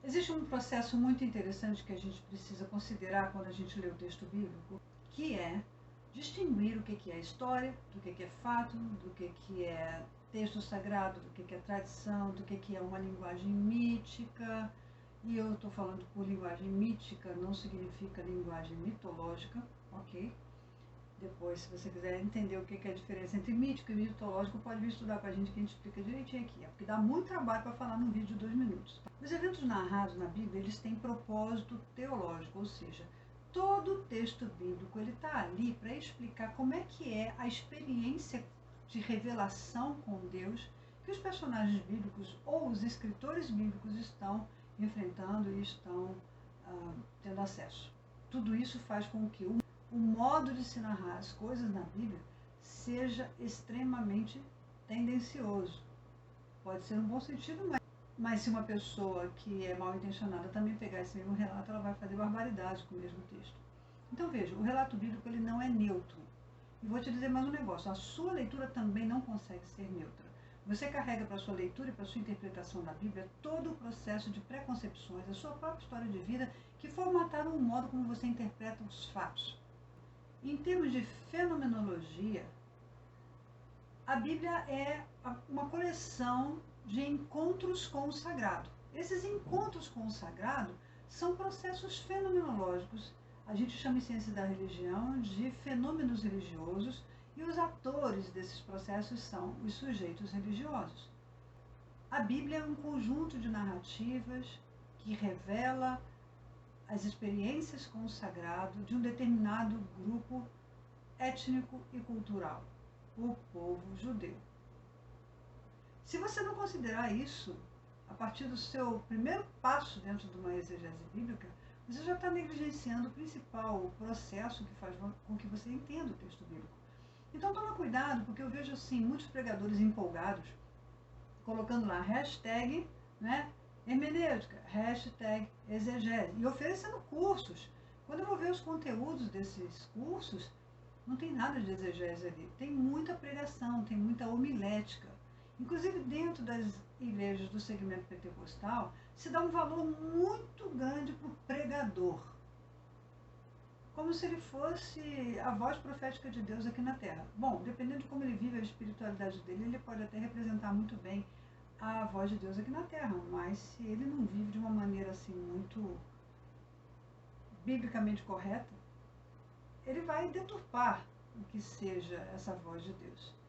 Existe um processo muito interessante que a gente precisa considerar quando a gente lê o texto bíblico, que é distinguir o que é história, do que é fato, do que é texto sagrado, do que é tradição, do que é uma linguagem mítica. E eu estou falando por linguagem mítica, não significa linguagem mitológica, ok? Depois, se você quiser entender o que é a diferença entre mítico e mitológico, pode vir estudar com a gente que a gente explica direitinho aqui. É porque dá muito trabalho para falar num vídeo de 2 minutos. Os eventos narrados na Bíblia, eles têm propósito teológico, ou seja, todo o texto bíblico ele está ali para explicar como é que é a experiência de revelação com Deus que os personagens bíblicos ou os escritores bíblicos estão enfrentando e estão tendo acesso. Tudo isso faz com que o modo de se narrar as coisas na Bíblia seja extremamente tendencioso. Pode ser um bom sentido, mas se uma pessoa que é mal intencionada também pegar esse mesmo relato, ela vai fazer barbaridade com o mesmo texto. Então veja, o relato bíblico ele não é neutro. E vou te dizer mais um negócio, a sua leitura também não consegue ser neutra. Você carrega para a sua leitura e para a sua interpretação da Bíblia todo o processo de preconcepções, a sua própria história de vida, que formataram o modo como você interpreta os fatos. Em termos de fenomenologia, a Bíblia é uma coleção de encontros com o sagrado. Esses encontros com o sagrado são processos fenomenológicos. A gente chama em ciência da religião de fenômenos religiosos e os atores desses processos são os sujeitos religiosos. A Bíblia é um conjunto de narrativas que revela as experiências com o sagrado de um determinado grupo étnico e cultural, o povo judeu. Se você não considerar isso, a partir do seu primeiro passo dentro de uma exegese bíblica, você já está negligenciando o principal processo que faz com que você entenda o texto bíblico. Então toma cuidado, porque eu vejo assim muitos pregadores empolgados colocando lá hashtag, né, hermenêutica, hashtag exegese, e oferecendo cursos. Quando eu vou ver os conteúdos desses cursos, não tem nada de exegese ali. Tem muita pregação, tem muita homilética. Inclusive, dentro das igrejas do segmento pentecostal, se dá um valor muito grande para o pregador. Como se ele fosse a voz profética de Deus aqui na Terra. Bom, dependendo de como ele vive a espiritualidade dele, ele pode até representar muito bem a voz de Deus aqui na Terra, mas se ele não vive de uma maneira assim muito biblicamente correta, ele vai deturpar o que seja essa voz de Deus.